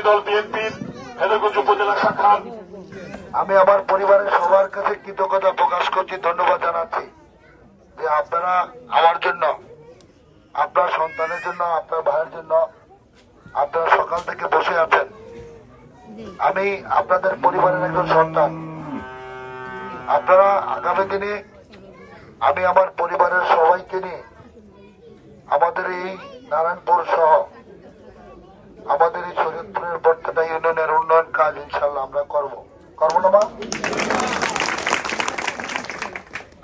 দল বিএনপির হেদরগঞ্জ উপজেলা শাখার আমি আমার পরিবারের সবার কাছে কৃতজ্ঞতা প্রকাশ করছি, ধন্যবাদ জানাচ্ছি যে আপনারা আমার জন্য, আপনার সন্তানের জন্য, আপনার ভাইয়ের জন্য আপনারা সকাল থেকে বসে আছেন। আমি আপনাদের পরিবারের একজন সন্তান। আপনারা আগামী দিনে আমি আমার পরিবারের সবাইকে নিয়ে আমাদের এই নারায়ণপুর সহ আমাদের এই শরীয়তপুরের বর্তমান ইউনিয়নের উন্নয়ন কাজ ইনশাল্লাহ আমরা করবো না মা?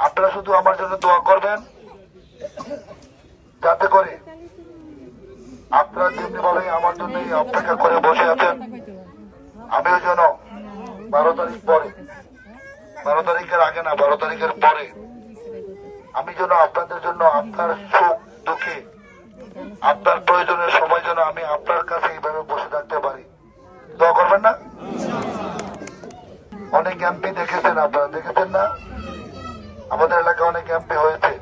আপনারা শুধু আমার জন্য দোয়া করবেন, যাতে করে আপনারা যেমনি ভাবে আমার জন্য অপেক্ষা করে বসে আছেন, আমিও যেন 12 তারিখ পরে, 12 তারিখের আগে না, 12 তারিখের পরে আমি যেন আপনাদের জন্য, আপনার সুখ দুঃখে, আপনার প্রয়োজনের সময় যেন আমি আপনার কাছে এইভাবে বসে থাকতে পারি। দোয়া করবেন না? অনেক এমপি দেখেছেন, আপনারা দেখেছেন না? আমাদের এলাকায় অনেক এমপি হয়েছে।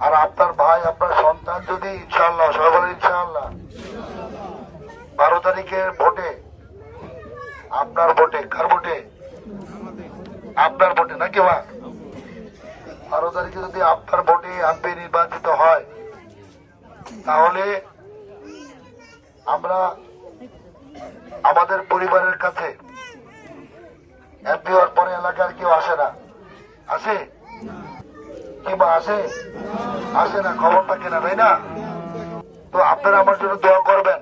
আর আপনার ভাই, আপনার সন্তান যদি ইনশাআল্লাহ, সবাই ইনশাআল্লাহ 12 তারিখের ভোটে, আপনার ভোটে, কার ভোটে? আপনার ভোটে নাকি মা? 12 তারিখে যদি আপনার ভোটে এমপি নির্বাচিত হয়, তাহলে আমরা আমাদের পরিবারের কাছে এমপি হওয়ার পরে এলাকার কেউ আসে না, আসে কিংবা আসে না, খবর থাকে না, তাই না? তো আপনারা আমার জন্য দোয়া করবেন।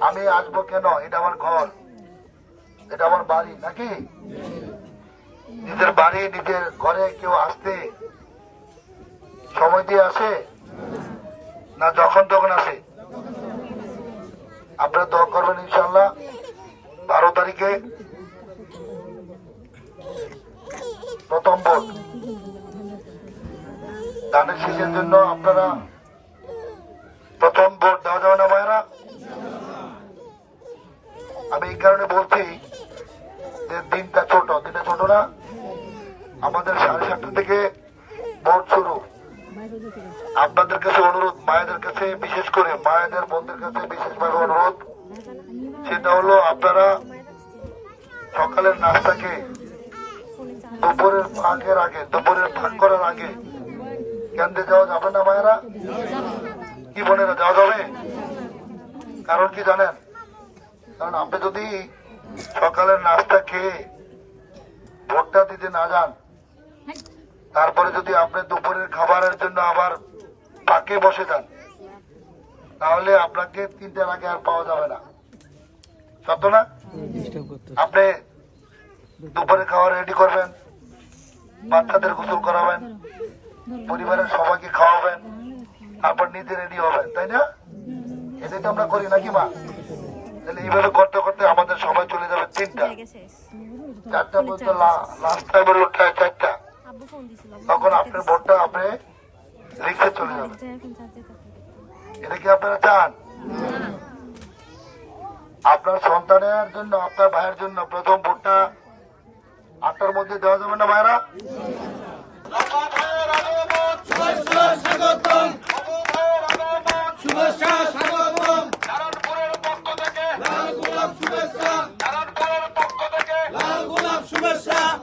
আমি আসবো কেন? এটা আমার ঘর, এটা আমার বাড়ি নাকি? নিজের বাড়ি, নিজের ঘরে কেউ আসতে সময় দিয়ে আসে না, যখন তখন আসে? আপনারা দোয়া করবেন ইনশাল্লাহ 12 তারিখে প্রথম ভোট, ধানের শীষের জন্য আপনারা প্রথম ভোট দেওয়া যাবে না ভাইরা? আমি এই কারণে বলছি যে দিনটা ছোট না, আমাদের 7:30 থেকে ভোট শুরু। আপনাদের কাছে অনুরোধ, মায়েদের কাছে বিশেষ করে, মায়েদের বোনদের কাছে বিশেষভাবে অনুরোধ, সেটা হলো আপনারা সকালের নাস্তাকে দুপুরের ফাঁকের আগে, দুপুরের ফাঁক করার আগে কেন্দ্রে যাওয়া যাবে না মায়েরা? কি বোনেরা, যাওয়া যাবে? কারণ কি জানেন? কারণ আপনি যদি সকালের নাস্তা খেয়ে ভোটটা দিতে না যান, তারপরে যদি আপনি দুপুরের খাবারের জন্য আবার পাকে বসে যান, তাহলে আপনাকে 3টার আগে আর পাওয়া যাবে না। সত্য না? আপনি দুপুরে খাবার রেডি করবেন, বাচ্চাদের গোসল করাবেন, পরিবারের সবাইকে খাওয়াবেন, তারপর নিজে রেডি হবেন, তাই না? এটাই তো আমরা করি নাকি মা? তাহলে এইভাবে করতে করতে আমাদের সময় চলে যাবে 3টা, 4টা পর্যন্ত, লাস্ট টাইম হলো 4টা। তখন আপনার ভোটটা আপনি রিক্সে চলে যাবেন। এটা কি আপনারা চান? আপনার সন্তানের জন্য, আপনার ভাইয়ের জন্য প্রথম ভোটটা 8টার মধ্যে দেওয়া যাবে না ভাইরা? শুভেচ্ছা